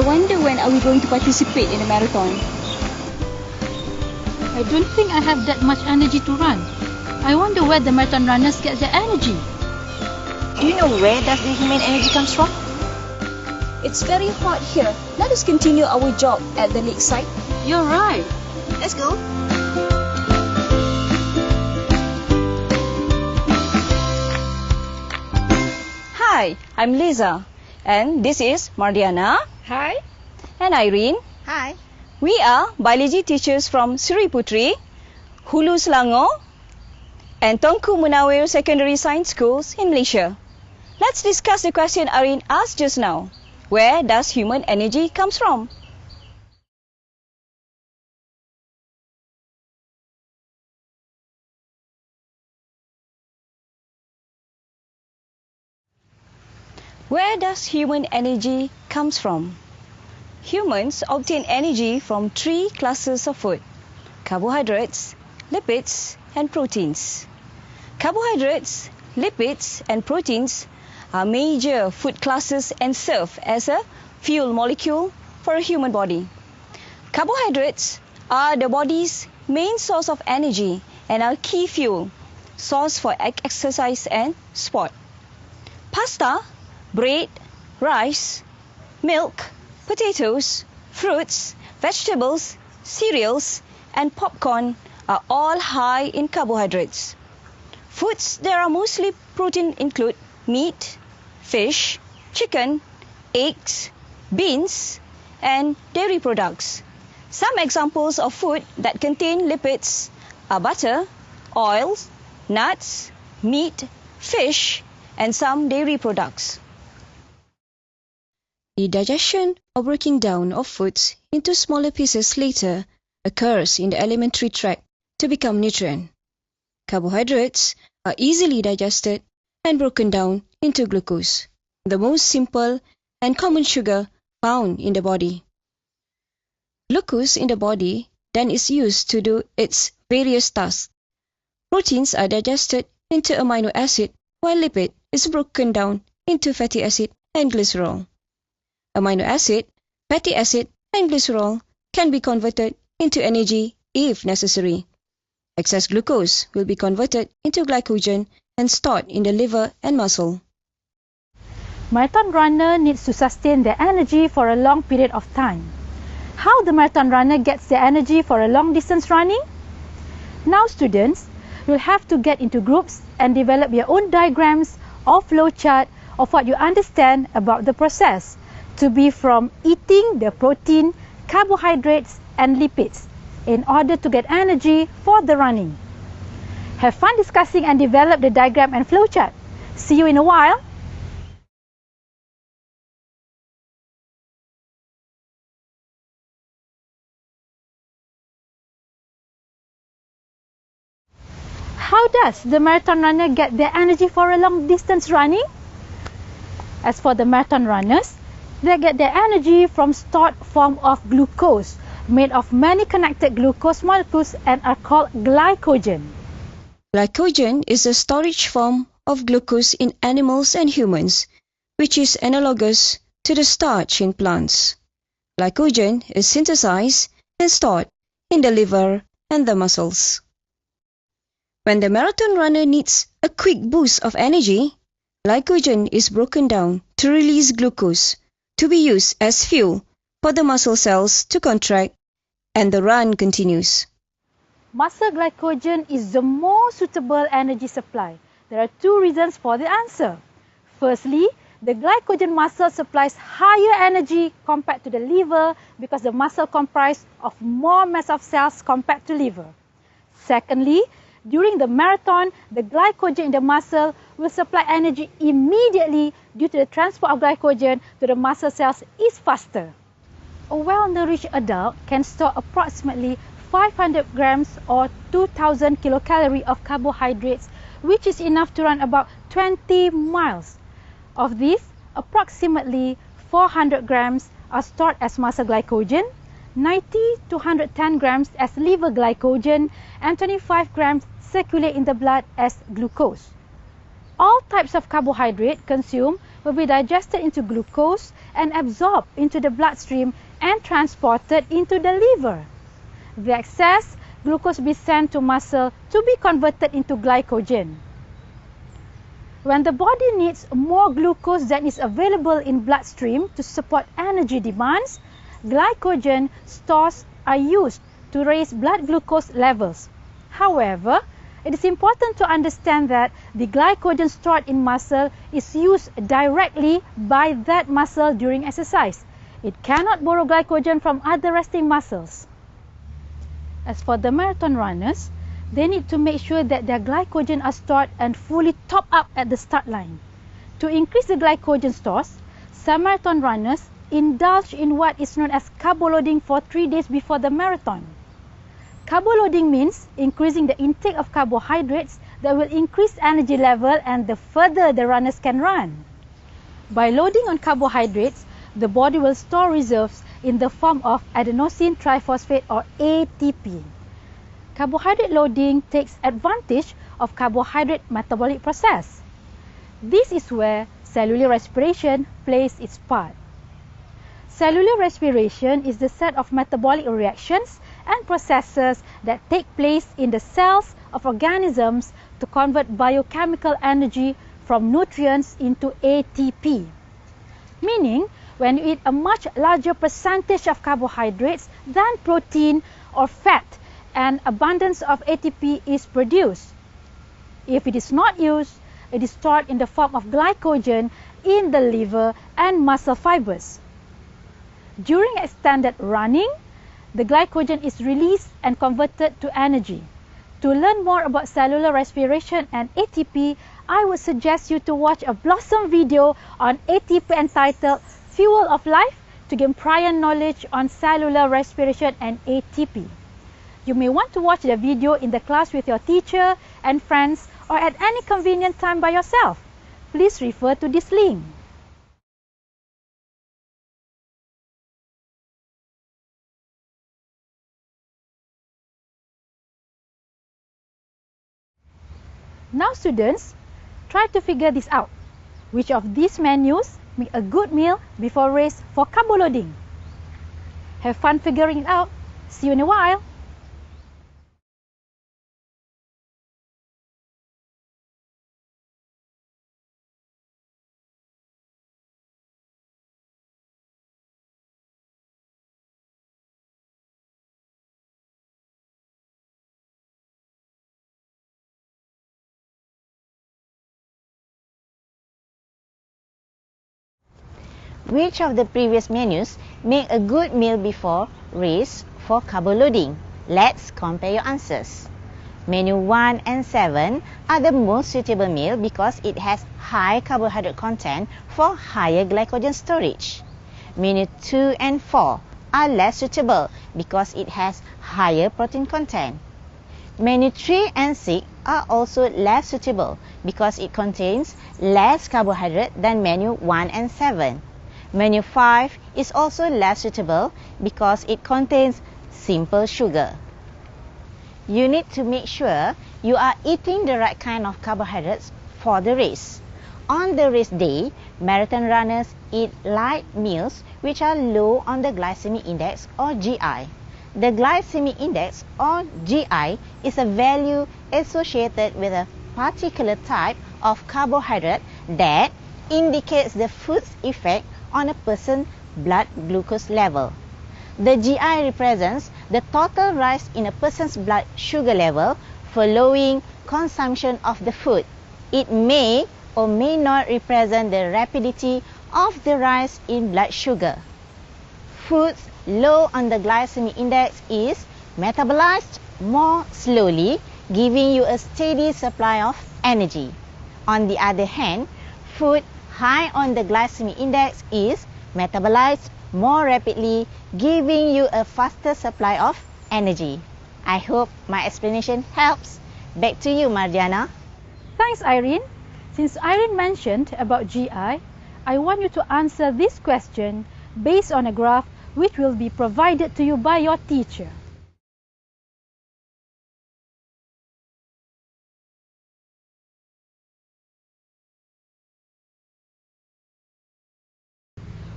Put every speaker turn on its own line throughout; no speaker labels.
wonder when are we going to participate in a marathon?
I don't think I have that much energy to run. I wonder where the marathon runners get their energy.
Do you know where does the human energy comes from?
It's very hot here. Let us continue our jog at the lakeside.
You're right.
Let's go.
Hi, I'm Liza. And this is Mardiana.
Hi.
And Irene.
Hi.
We are biology teachers from Sri Putri, Hulu Selangor, and Tunku Munawir Secondary Science Schools in Malaysia. Let's discuss the question Irene asked just now. Where does human energy comes from? Where does human energy comes from? Humans obtain energy from three classes of food: carbohydrates, lipids, and proteins. Carbohydrates, lipids, and proteins are major food classes and serve as a fuel molecule for a human body. Carbohydrates are the body's main source of energy and are key fuel source for exercise and sport. Pasta, bread, rice, milk, potatoes, fruits, vegetables, cereals, and popcorn are all high in carbohydrates. Foods that are mostly protein include meat, fish, chicken, eggs, beans, and dairy products. Some examples of food that contain lipids are butter, oils, nuts, meat, fish, and some dairy products. The digestion or breaking down of foods into smaller pieces later occurs in the alimentary tract to become nutrient. Carbohydrates are easily digested and broken down into glucose, the most simple and common sugar found in the body. Glucose in the body then is used to do its various tasks. Proteins are digested into amino acid, while lipid is broken down into fatty acid and glycerol. Amino acid, fatty acid, and glycerol can be converted into energy if necessary. Excess glucose will be converted into glycogen and stored in the liver and muscle.
Marathon runner needs to sustain their energy for a long period of time. How the marathon runner gets their energy for a long distance running? Now students, you'll have to get into groups and develop your own diagrams or flow chart of what you understand about the process to be from eating the protein, carbohydrates, and lipids in order to get energy for the running. Have fun discussing and develop the diagram and flowchart. See you in a while. How does the marathon runner get their energy for a long distance running? As for the marathon runners, they get their energy from stored form of glucose, made of many connected glucose molecules and are called glycogen.
Glycogen is a storage form of glucose in animals and humans, which is analogous to the starch in plants. Glycogen is synthesized and stored in the liver and the muscles. When the marathon runner needs a quick boost of energy, glycogen is broken down to release glucose to be used as fuel for the muscle cells to contract, and the run continues.
Muscle glycogen is the most suitable energy supply. There are two reasons for the answer. Firstly, the glycogen muscle supplies higher energy compared to the liver because the muscle comprises of more mass of cells compared to liver. Secondly, during the marathon, the glycogen in the muscle will supply energy immediately due to the transport of glycogen to the muscle cells is faster. A well-nourished adult can store approximately 500 grams or 2,000 kilocalories of carbohydrates, which is enough to run about 20 miles. Of these, approximately 400 grams are stored as muscle glycogen, 90 to 110 grams as liver glycogen, and 25 grams circulate in the blood as glucose. All types of carbohydrate consumed will be digested into glucose and absorbed into the bloodstream and transported into the liver. The excess glucose be sent to muscle to be converted into glycogen. When the body needs more glucose than is available in bloodstream to support energy demands, glycogen stores are used to raise blood glucose levels. However, it is important to understand that the glycogen stored in muscle is used directly by that muscle during exercise. It cannot borrow glycogen from other resting muscles. As for the marathon runners, they need to make sure that their glycogen are stored and fully topped up at the start line. To increase the glycogen stores, some marathon runners indulge in what is known as carbo loading for 3 days before the marathon. Carbo loading means increasing the intake of carbohydrates that will increase energy level and the further the runners can run. By loading on carbohydrates, the body will store reserves in the form of adenosine triphosphate or ATP. Carbohydrate loading takes advantage of carbohydrate metabolic process. This is where cellular respiration plays its part. Cellular respiration is the set of metabolic reactions and processes that take place in the cells of organisms to convert biochemical energy from nutrients into ATP. Meaning, when you eat a much larger percentage of carbohydrates than protein or fat, an abundance of ATP is produced. If it is not used, it is stored in the form of glycogen in the liver and muscle fibers. During extended running, the glycogen is released and converted to energy. To learn more about cellular respiration and ATP, I would suggest you to watch a Blossom video on ATP entitled Fuel of Life to gain prior knowledge on cellular respiration and ATP. You may want to watch the video in the class with your teacher and friends or at any convenient time by yourself. Please refer to this link. Now students, try to figure this out. Which of these menus make a good meal before race for carbo loading? Have fun figuring it out. See you in a while.
Which of the previous menus make a good meal before race for carbo loading? Let's compare your answers. Menu 1 and 7 are the most suitable meal because it has high carbohydrate content for higher glycogen storage. Menu 2 and 4 are less suitable because it has higher protein content. Menu 3 and 6 are also less suitable because it contains less carbohydrate than menu 1 and 7. Menu 5 is also less suitable because it contains simple sugar. You need to make sure you are eating the right kind of carbohydrates for the race. On the race day, marathon runners eat light meals which are low on the glycemic index or GI. The glycemic index or GI is a value associated with a particular type of carbohydrate that indicates the food's effect on a person's blood glucose level. The GI represents the total rise in a person's blood sugar level following consumption of the food. It may or may not represent the rapidity of the rise in blood sugar. Foods low on the glycemic index is metabolized more slowly, giving you a steady supply of energy. On the other hand, food high on the glycemic index is metabolized more rapidly, giving you a faster supply of energy. I hope my explanation helps. Back to you, Mardiana.
Thanks, Irene. Since Irene mentioned about GI, I want you to answer this question based on a graph which will be provided to you by your teacher.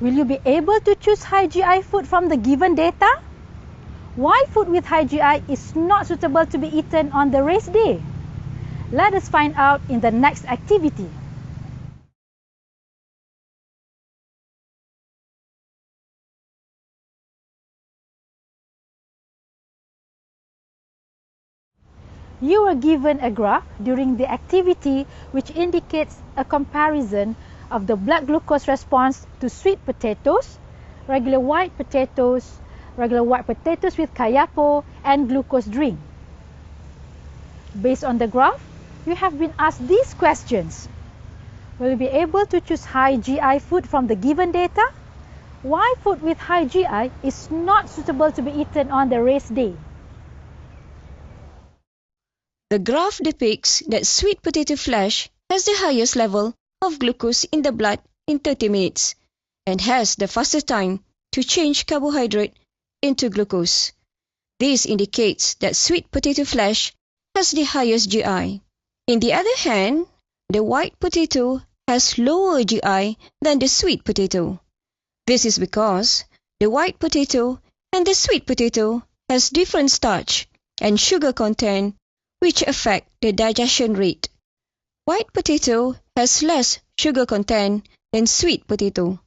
Will you be able to choose high GI food from the given data? Why food with high GI is not suitable to be eaten on the race day? Let us find out in the next activity. You were given a graph during the activity which indicates a comparison of the blood glucose response to sweet potatoes, regular white potatoes with kayapo, and glucose drink. Based on the graph, you have been asked these questions. Will you be able to choose high GI food from the given data? Why food with high GI is not suitable to be eaten on the race day?
The graph depicts that sweet potato flesh has the highest level of glucose in the blood in 30 minutes and has the fastest time to change carbohydrate into glucose. This indicates that sweet potato flesh has the highest GI. In the other hand, the white potato has lower GI than the sweet potato. This is because the white potato and the sweet potato has different starch and sugar content which affect the digestion rate. White potato has less sugar content than sweet potato.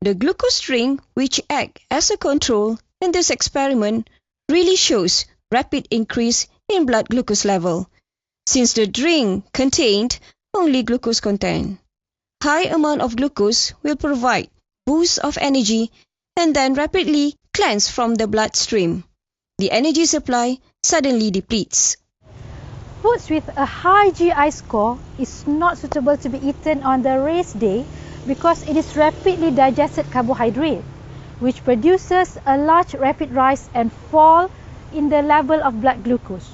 The glucose drink which acts as a control in this experiment really shows rapid increase in blood glucose level, since the drink contained only glucose content. High amount of glucose will provide boost of energy and then rapidly cleanse from the bloodstream. The energy supply suddenly depletes.
Foods with a high GI score is not suitable to be eaten on the race day because it is rapidly digested carbohydrate, which produces a large rapid rise and fall in the level of blood glucose.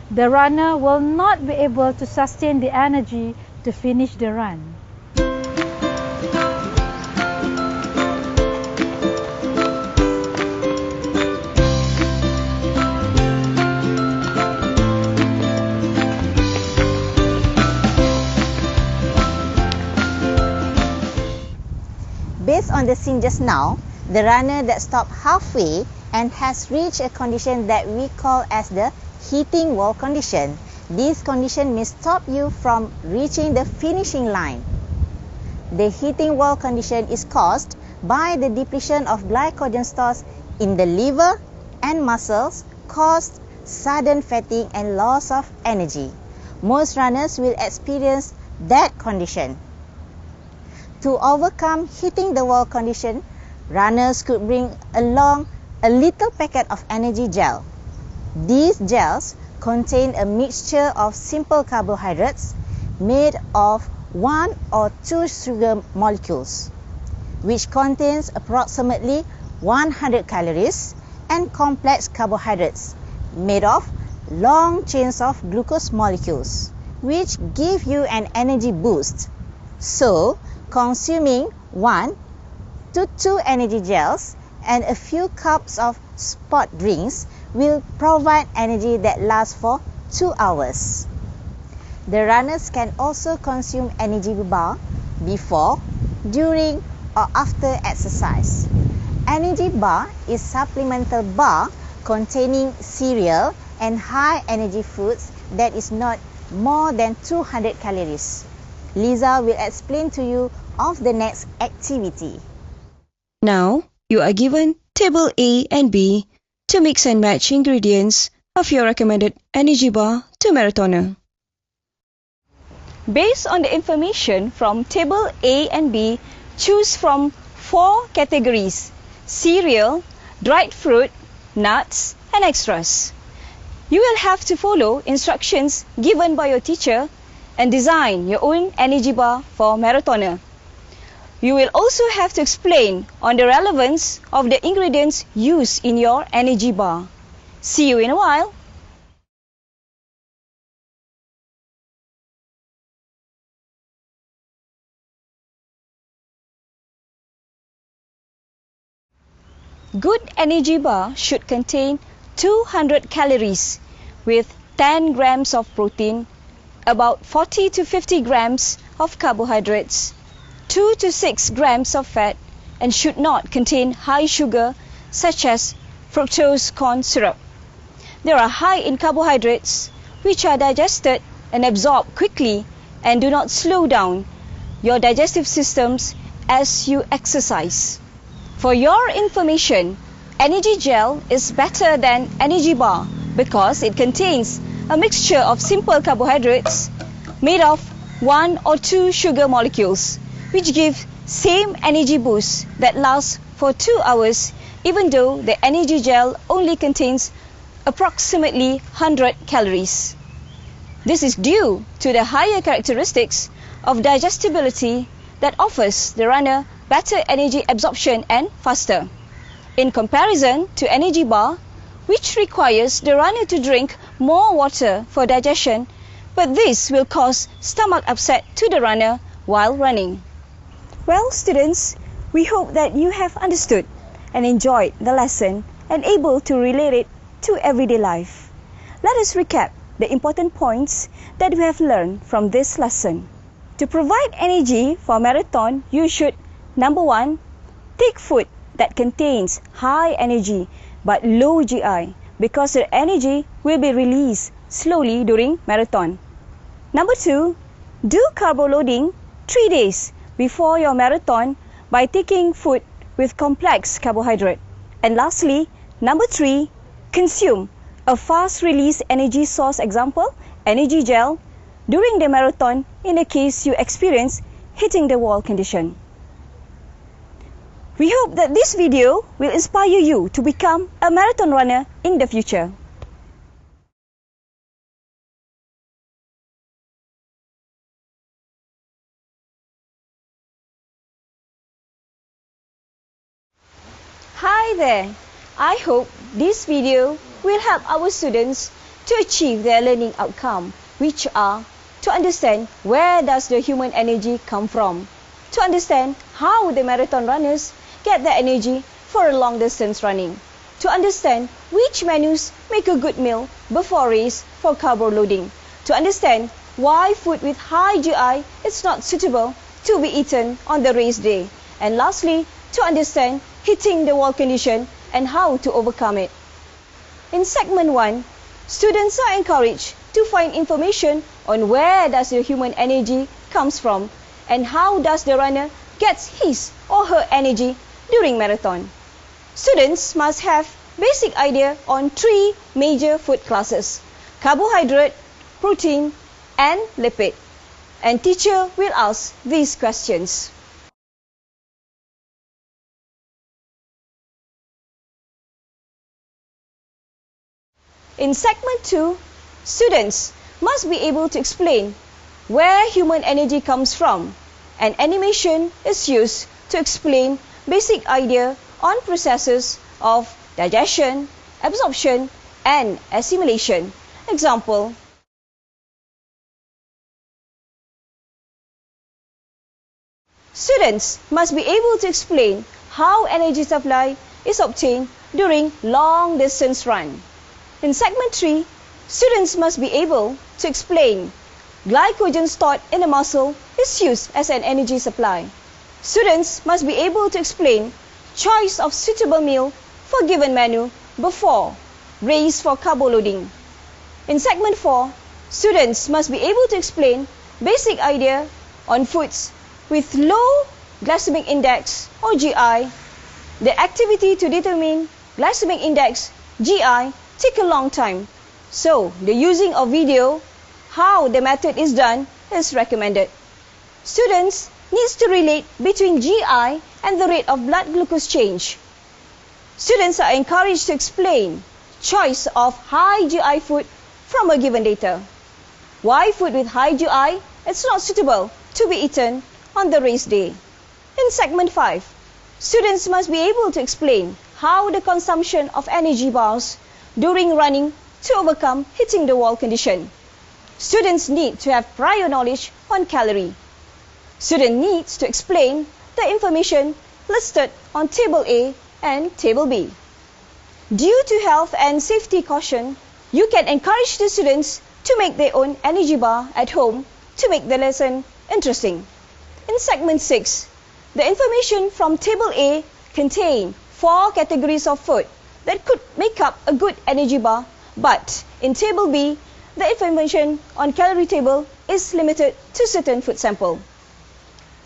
The runner will not be able to sustain the energy to finish the run.
Based on the scene just now, the runner that stopped halfway and has reached a condition that we call as the hitting wall condition. This condition may stop you from reaching the finishing line. The hitting wall condition is caused by the depletion of glycogen stores in the liver and muscles, caused sudden fatigue and loss of energy. Most runners will experience that condition. To overcome hitting the wall condition, runners could bring along a little packet of energy gel. These gels contain a mixture of simple carbohydrates made of 1 or 2 sugar molecules, which contains approximately 100 calories, and complex carbohydrates made of long chains of glucose molecules, which give you an energy boost. So, consuming 1 to 2 energy gels and a few cups of sport drinks will provide energy that lasts for 2 hours. The runners can also consume energy bar before, during or after exercise. Energy bar is supplemental bar containing cereal and high energy foods that is not more than 200 calories. Lisa will explain to you of the next activity.
Now, you are given table A and B to mix and match ingredients of your recommended energy bar to marathoner. Based on the information from table A and B, choose from 4 categories: cereal, dried fruit, nuts, and extras. You will have to follow instructions given by your teacher and design your own energy bar for marathoner. You will also have to explain on the relevance of the ingredients used in your energy bar. See you in a while. Good energy bar should contain 200 calories with 10 grams of protein, about 40 to 50 grams of carbohydrates, 2 to 6 grams of fat, and should not contain high sugar such as fructose corn syrup. They are high in carbohydrates which are digested and absorbed quickly and do not slow down your digestive systems as you exercise. For your information, energy gel is better than energy bar because it contains a mixture of simple carbohydrates made of 1 or 2 sugar molecules, which give same energy boost that lasts for 2 hours, even though the energy gel only contains approximately 100 calories. This is due to the higher characteristics of digestibility that offers the runner better energy absorption and faster, in comparison to energy bar, which requires the runner to drink more water for digestion, but this will cause stomach upset to the runner while running. Well, students, we hope that you have understood and enjoyed the lesson and able to relate it to everyday life. Let us recap the important points that we have learned from this lesson. To provide energy for marathon, you should, number 1, take food that contains high energy but low GI because the energy will be released slowly during marathon. Number 2, do carbo loading 3 days before your marathon by taking food with complex carbohydrate. And lastly, number 3, consume a fast-release energy source, example, energy gel, during the marathon in the case you experience hitting the wall condition. We hope that this video will inspire you to become a marathon runner in the future. Hi there! I hope this video will help our students to achieve their learning outcome, which are to understand where does the human energy come from, to understand how the marathon runners get their energy for a long distance running, to understand which menus make a good meal before race for carbo loading, to understand why food with high GI is not suitable to be eaten on the race day, and lastly, to understand hitting the wall condition and how to overcome it. In segment 1, students are encouraged to find information on where does the human energy comes from and how does the runner gets his or her energy during marathon. Students must have basic idea on 3 major food classes: carbohydrate, protein, and lipid. And teacher will ask these questions. In segment 2, students must be able to explain where human energy comes from, and animation is used to explain basic idea on processes of digestion, absorption, and assimilation. Example, students must be able to explain how energy supply is obtained during long distance run. In segment 3, students must be able to explain glycogen stored in the muscle is used as an energy supply. Students must be able to explain choice of suitable meal for given menu before race for carbo loading. In segment 4, students must be able to explain basic idea on foods with low glycemic index or GI. The activity to determine glycemic index GI take a long time, so the using of video how the method is done is recommended. Students needs to relate between GI and the rate of blood glucose change. Students are encouraged to explain choice of high GI food from a given data. Why food with high GI is not suitable to be eaten on the race day. In segment 5, students must be able to explain how the consumption of energy bars during running to overcome hitting the wall condition. Students need to have prior knowledge on calorie. Student needs to explain the information listed on Table A and Table B. Due to health and safety caution, you can encourage the students to make their own energy bar at home to make the lesson interesting. In segment 6, The information from Table A contain 4 categories of food that could make up a good energy bar, but in Table B, the information on calorie table is limited to certain food sample.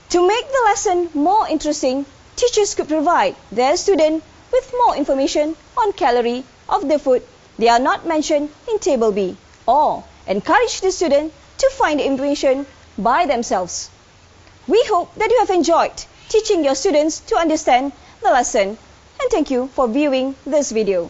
To make the lesson more interesting, teachers could provide their student with more information on calorie of the food they are not mentioned in Table B, or encourage the student to find the information by themselves. We hope that you have enjoyed teaching your students to understand the lesson, and thank you for viewing this video.